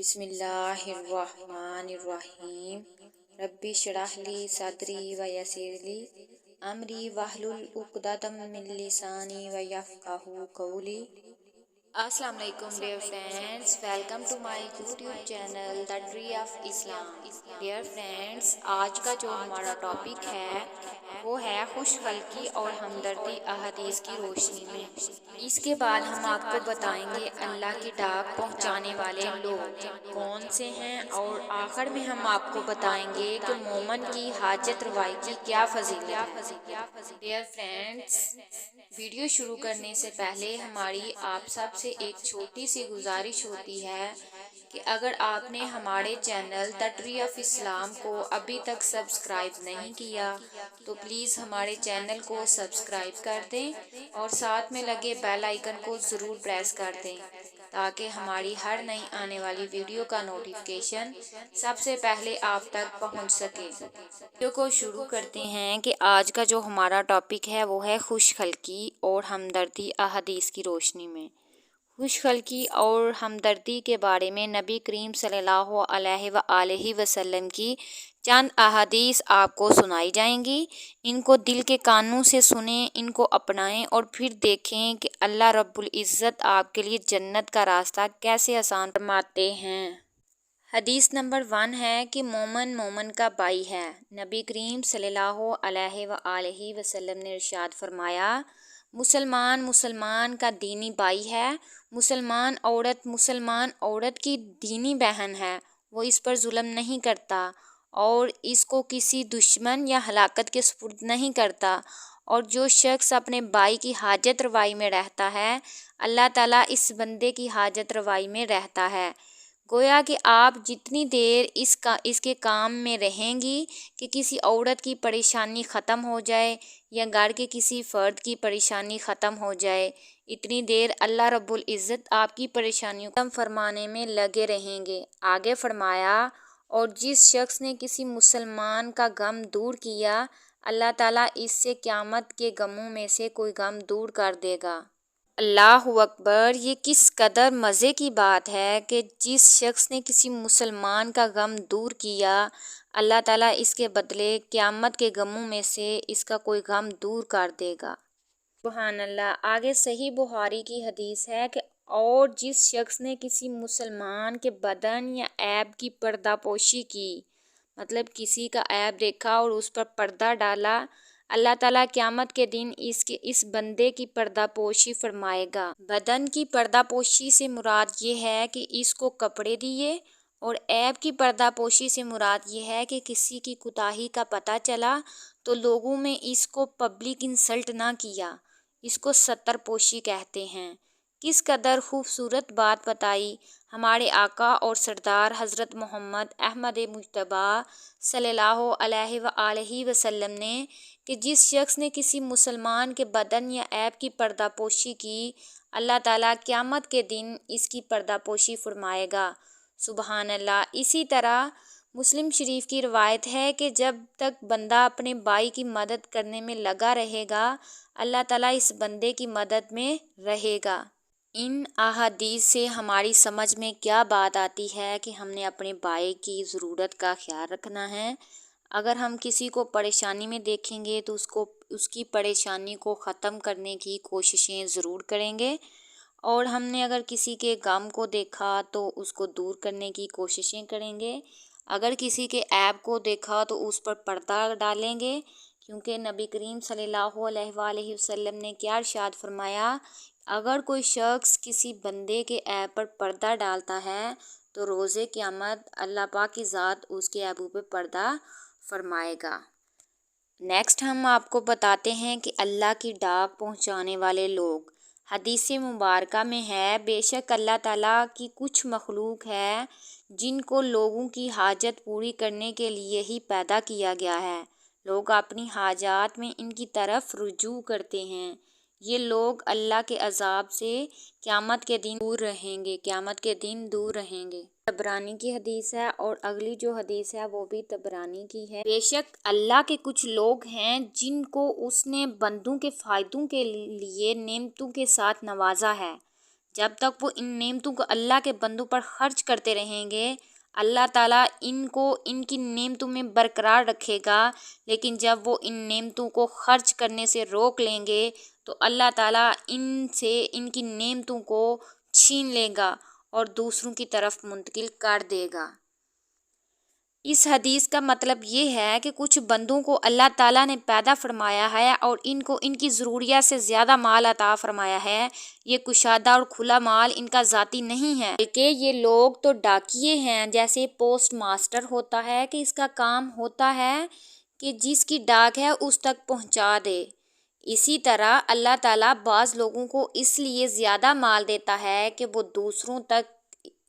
بسم اللہ الرحمن الرحیم ربی اشرح لی صدری ویسر لی امری واحلل عقدۃ من لسانی یفقہوا قولی۔ السلام علیکم dear friends, welcome to my YouTube channel the tree of Islam. Dear friends, آج کا جو ہمارا ٹاپک ہے وہ ہے خوش خلقی اور ہمدردی احادیث کی روشنی میں۔ اس کے بعد ہم آپ کو بتائیں گے اللہ کی ڈاک پہنچانے والے لوگ کون سے ہیں، اور آخر میں ہم آپ کو بتائیں گے کہ مومن کی حاجت روائی کی کیا فضیلت ہے۔ ڈیئر فرینڈس، ویڈیو شروع کرنے سے پہلے ہماری آپ سب سے ایک چھوٹی سی گزارش ہوتی ہے کہ اگر آپ نے ہمارے چینل دا ٹری آف اسلام کو ابھی تک سبسکرائب نہیں کیا تو پلیز ہمارے چینل کو سبسکرائب کر دیں اور ساتھ میں لگے بیل آئیکن کو ضرور پریس کر دیں تاکہ ہماری ہر نئی آنے والی ویڈیو کا نوٹیفیکیشن سب سے پہلے آپ تک پہنچ سکے۔ ویڈیو کو شروع کرتے ہیں کہ آج کا جو ہمارا ٹاپک ہے وہ ہے خوش خلقی اور ہمدردی احادیث کی روشنی میں۔ خوش خلقی اور ہمدردی کے بارے میں نبی کریم صلی اللہ علیہ وآلہ وسلم کی چند احادیث آپ کو سنائی جائیں گی۔ ان کو دل کے کانوں سے سنیں، ان کو اپنائیں اور پھر دیکھیں کہ اللہ رب العزت آپ کے لیے جنت کا راستہ کیسے آسان فرماتے ہیں۔ حدیث نمبر 1 ہے کہ مومن مومن کا بھائی ہے۔ نبی کریم صلی اللہ علیہ وآلہ وسلم نے ارشاد فرمایا، مسلمان مسلمان کا دینی بھائی ہے، مسلمان عورت کی دینی بہن ہے، وہ اس پر ظلم نہیں کرتا اور اس کو کسی دشمن یا ہلاکت کے سپرد نہیں کرتا، اور جو شخص اپنے بھائی کی حاجت روائی میں رہتا ہے اللہ تعالیٰ اس بندے کی حاجت روائی میں رہتا ہے۔ گویا کہ آپ جتنی دیر اس کے کام میں رہیں گی کہ کسی عورت کی پریشانی ختم ہو جائے یا گھر کے کسی فرد کی پریشانی ختم ہو جائے، اتنی دیر اللہ رب العزت آپ کی پریشانیوں ختم فرمانے میں لگے رہیں گے۔ آگے فرمایا، اور جس شخص نے کسی مسلمان کا غم دور کیا اللہ تعالیٰ اس سے قیامت کے غموں میں سے کوئی غم دور کر دے گا۔ اللہ اکبر! یہ کس قدر مزے کی بات ہے کہ جس شخص نے کسی مسلمان کا غم دور کیا اللہ تعالیٰ اس کے بدلے قیامت کے غموں میں سے اس کا کوئی غم دور کر دے گا۔ سبحان اللہ! آگے صحیح بخاری کی حدیث ہے کہ اور جس شخص نے کسی مسلمان کے بدن یا عیب کی پردہ پوشی کی، مطلب کسی کا عیب دیکھا اور اس پر پردہ ڈالا، اللہ تعالیٰ قیامت کے دن اس بندے کی پردہ پوشی فرمائے گا۔ بدن کی پردہ پوشی سے مراد یہ ہے کہ اس کو کپڑے دیے، اور عیب کی پردہ پوشی سے مراد یہ ہے کہ کسی کی کوتاہی کا پتہ چلا تو لوگوں میں اس کو پبلک انسلٹ نہ کیا، اس کو ستر پوشی کہتے ہیں۔ کس قدر خوبصورت بات بتائی ہمارے آقا اور سردار حضرت محمد احمد مجتبیٰ صلی اللہ علیہ وآلہ وسلم نے کہ جس شخص نے کسی مسلمان کے بدن یا عیب کی پردہ پوشی کی اللہ تعالیٰ قیامت کے دن اس کی پردہ پوشی فرمائے گا۔ سبحان اللہ! اسی طرح مسلم شریف کی روایت ہے کہ جب تک بندہ اپنے بھائی کی مدد کرنے میں لگا رہے گا اللہ تعالیٰ اس بندے کی مدد میں رہے گا۔ ان احادیث سے ہماری سمجھ میں کیا بات آتی ہے کہ ہم نے اپنے بھائی کی ضرورت کا خیال رکھنا ہے۔ اگر ہم کسی کو پریشانی میں دیکھیں گے تو اس کی پریشانی کو ختم کرنے کی کوششیں ضرور کریں گے، اور ہم نے اگر کسی کے غم کو دیکھا تو اس کو دور کرنے کی کوششیں کریں گے۔ اگر کسی کے عیب کو دیکھا تو اس پر پردہ ڈالیں گے، کیونکہ نبی کریم صلی اللہ علیہ وآلہ وسلم نے کیا ارشاد فرمایا، اگر کوئی شخص کسی بندے کے عیب پر پردہ ڈالتا ہے تو روز قیامت اللہ پاک کی ذات اس کے عیبوں پہ پردہ فرمائے گا۔ نیکسٹ ہم آپ کو بتاتے ہیں کہ اللہ کی ڈاک پہنچانے والے لوگ۔ حدیث مبارکہ میں ہے، بے شک اللہ تعالیٰ کی کچھ مخلوق ہے جن کو لوگوں کی حاجت پوری کرنے کے لیے ہی پیدا کیا گیا ہے، لوگ اپنی حاجات میں ان کی طرف رجوع کرتے ہیں، یہ لوگ اللہ کے عذاب سے قیامت کے دن دور رہیں گے۔ طبرانی کی حدیث ہے، اور اگلی جو حدیث ہے وہ بھی طبرانی کی ہے۔ بے شک اللہ کے کچھ لوگ ہیں جن کو اس نے بندوں کے فائدوں کے لیے نعمتوں کے ساتھ نوازا ہے، جب تک وہ ان نعمتوں کو اللہ کے بندوں پر خرچ کرتے رہیں گے، اللہ تعالیٰ ان کو ان کی نعمتوں میں برقرار رکھے گا، لیکن جب وہ ان نعمتوں کو خرچ کرنے سے روک لیں گے تو اللہ تعالیٰ ان سے ان کی نعمتوں کو چھین لے گا اور دوسروں کی طرف منتقل کر دے گا۔ اس حدیث کا مطلب یہ ہے کہ کچھ بندوں کو اللہ تعالیٰ نے پیدا فرمایا ہے اور ان کو ان کی ضروریات سے زیادہ مال عطا فرمایا ہے۔ یہ کشادہ اور کھلا مال ان کا ذاتی نہیں ہے، بلکہ یہ لوگ تو ڈاکیے ہیں۔ جیسے پوسٹ ماسٹر ہوتا ہے کہ اس کا کام ہوتا ہے کہ جس کی ڈاک ہے اس تک پہنچا دے، اسی طرح اللہ تعالیٰ بعض لوگوں کو اس لیے زیادہ مال دیتا ہے کہ وہ دوسروں تک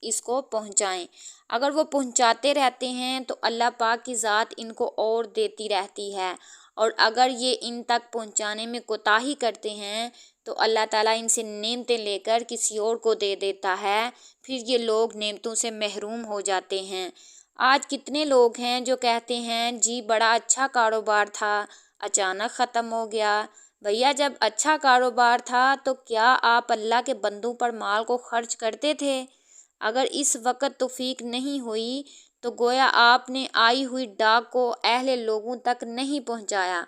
اس کو پہنچائیں۔ اگر وہ پہنچاتے رہتے ہیں تو اللہ پاک کی ذات ان کو اور دیتی رہتی ہے، اور اگر یہ ان تک پہنچانے میں کوتاہی کرتے ہیں تو اللہ تعالیٰ ان سے نعمتیں لے کر کسی اور کو دے دیتا ہے، پھر یہ لوگ نعمتوں سے محروم ہو جاتے ہیں۔ آج کتنے لوگ ہیں جو کہتے ہیں جی بڑا اچھا کاروبار تھا، اچانک ختم ہو گیا۔ بھیا جب اچھا کاروبار تھا تو کیا آپ اللہ کے بندوں پر مال کو خرچ کرتے تھے؟ اگر اس وقت توفیق نہیں ہوئی تو گویا آپ نے آئی ہوئی ڈاک کو اہل لوگوں تک نہیں پہنچایا،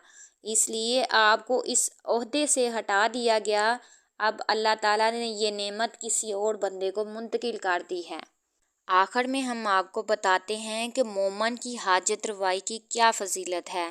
اس لیے آپ کو اس عہدے سے ہٹا دیا گیا۔ اب اللہ تعالیٰ نے یہ نعمت کسی اور بندے کو منتقل کر دی ہے۔ آخر میں ہم آپ کو بتاتے ہیں کہ مومن کی حاجت روائی کی کیا فضیلت ہے۔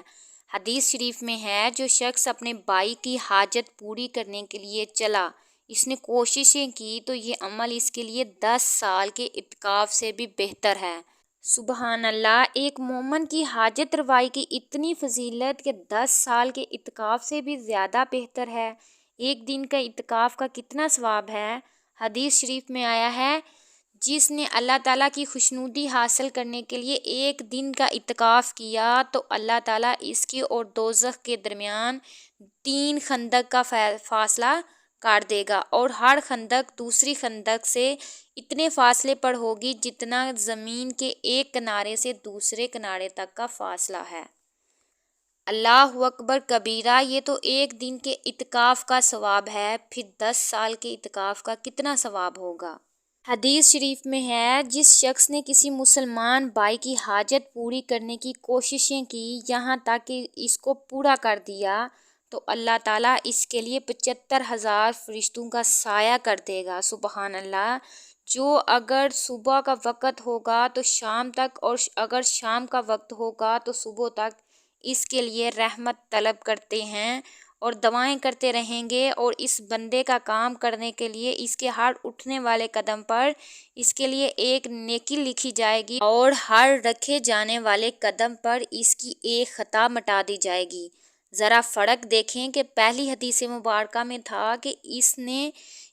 حدیث شریف میں ہے، جو شخص اپنے بھائی کی حاجت پوری کرنے کے لیے چلا، اس نے کوششیں کی تو یہ عمل اس کے لیے 10 سال کے اعتکاف سے بھی بہتر ہے۔ سبحان اللہ! ایک مومن کی حاجت روائی کی اتنی فضیلت کہ 10 سال کے اعتکاف سے بھی زیادہ بہتر ہے۔ ایک دن کا اعتکاف کا کتنا ثواب ہے؟ حدیث شریف میں آیا ہے، جس نے اللہ تعالیٰ کی خوشنودی حاصل کرنے کے لیے ایک دن کا اعتکاف کیا تو اللہ تعالیٰ اس کے اور دوزخ کے درمیان 3 خندق کا فاصلہ کر دے گا، اور ہر خندق دوسری خندق سے اتنے فاصلے پر ہوگی جتنا زمین کے ایک کنارے سے دوسرے کنارے تک کا فاصلہ ہے۔ اللہ اکبر کبیرہ! یہ تو ایک دن کے اعتکاف کا ثواب ہے، پھر 10 سال کے اعتکاف کا کتنا ثواب ہوگا؟ حدیث شریف میں ہے، جس شخص نے کسی مسلمان بھائی کی حاجت پوری کرنے کی کوششیں کی یہاں تک کہ اس کو پورا کر دیا تو اللہ تعالیٰ اس کے لیے 75,000 فرشتوں کا سایہ کر دے گا۔ سبحان اللہ! جو اگر صبح کا وقت ہوگا تو شام تک، اور اگر شام کا وقت ہوگا تو صبح تک اس کے لیے رحمت طلب کرتے ہیں اور دعائیں کرتے رہیں گے، اور اس بندے کا کام کرنے کے لیے اس کے ہر اٹھنے والے قدم پر اس کے لیے ایک نیکی لکھی جائے گی، اور ہر رکھے جانے والے قدم پر اس کی ایک خطا مٹا دی جائے گی۔ ذرا فرق دیکھیں کہ پہلی حدیث مبارکہ میں تھا کہ اس نے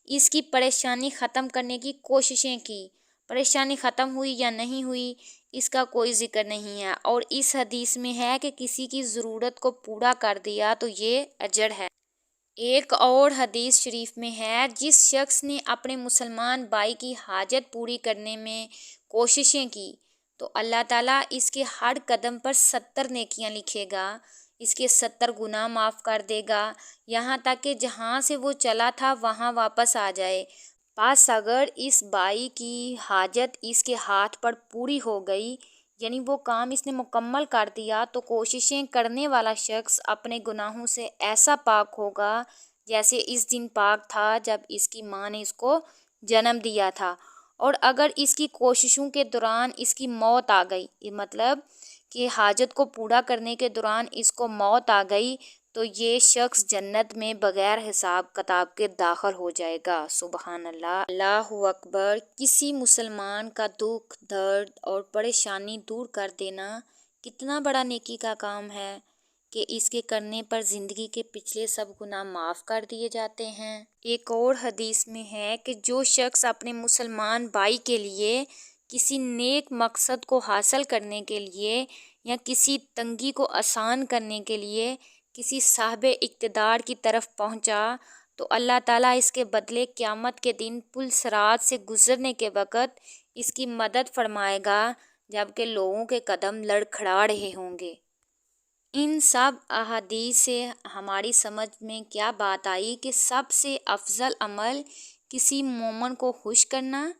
اس کی پریشانی ختم کرنے کی کوششیں کی، پریشانی ختم ہوئی یا نہیں ہوئی اس کا کوئی ذکر نہیں ہے، اور اس حدیث میں ہے کہ کسی کی ضرورت کو پورا کر دیا تو یہ اجر ہے۔ ایک اور حدیث شریف میں ہے، جس شخص نے اپنے مسلمان بھائی کی حاجت پوری کرنے میں کوششیں کی تو اللہ تعالیٰ اس کے ہر قدم پر 70 نیکیاں لکھے گا، اس کے 70 گناہ معاف کر دے گا، یہاں تک کہ جہاں سے وہ چلا تھا وہاں واپس آ جائے۔ بس اگر اس بھائی کی حاجت اس کے ہاتھ پر پوری ہو گئی، یعنی وہ کام اس نے مکمل کر دیا، تو کوششیں کرنے والا شخص اپنے گناہوں سے ایسا پاک ہوگا جیسے اس دن پاک تھا جب اس کی ماں نے اس کو جنم دیا تھا۔ اور اگر اس کی کوششوں کے دوران اس کی موت آ گئی، یہ مطلب کہ حاجت کو پورا کرنے کے دوران اس کو موت آ گئی، تو یہ شخص جنت میں بغیر حساب کتاب کے داخل ہو جائے گا۔ سبحان اللہ! اللہ اکبر! کسی مسلمان کا دکھ، درد اور پریشانی دور کر دینا کتنا بڑا نیکی کا کام ہے کہ اس کے کرنے پر زندگی کے پچھلے سب گناہ معاف کر دیے جاتے ہیں۔ ایک اور حدیث میں ہے کہ جو شخص اپنے مسلمان بھائی کے لیے کسی نیک مقصد کو حاصل کرنے کے لیے یا کسی تنگی کو آسان کرنے کے لیے کسی صاحب اقتدار کی طرف پہنچا تو اللہ تعالیٰ اس کے بدلے قیامت کے دن پل صراط سے گزرنے کے وقت اس کی مدد فرمائے گا جبکہ لوگوں کے قدم لڑکھڑا رہے ہوں گے۔ ان سب احادیث سے ہماری سمجھ میں کیا بات آئی کہ سب سے افضل عمل کسی مومن کو خوش کرنا،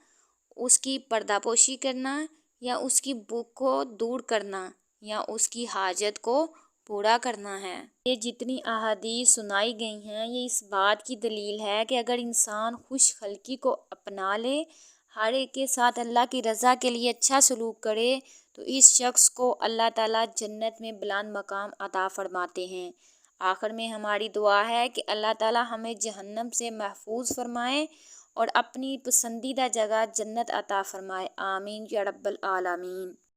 اس کی پردہ پوشی کرنا، یا اس کی بھوک کو دور کرنا، یا اس کی حاجت کو پورا کرنا ہے۔ یہ جتنی احادیث سنائی گئی ہیں یہ اس بات کی دلیل ہے کہ اگر انسان خوش خلقی کو اپنا لے، ہر ایک کے ساتھ اللہ کی رضا کے لیے اچھا سلوک کرے تو اس شخص کو اللہ تعالیٰ جنت میں بلند مقام عطا فرماتے ہیں۔ آخر میں ہماری دعا ہے کہ اللہ تعالیٰ ہمیں جہنم سے محفوظ فرمائے اور اپنی پسندیدہ جگہ جنت عطا فرمائے، آمین یا رب العالمین۔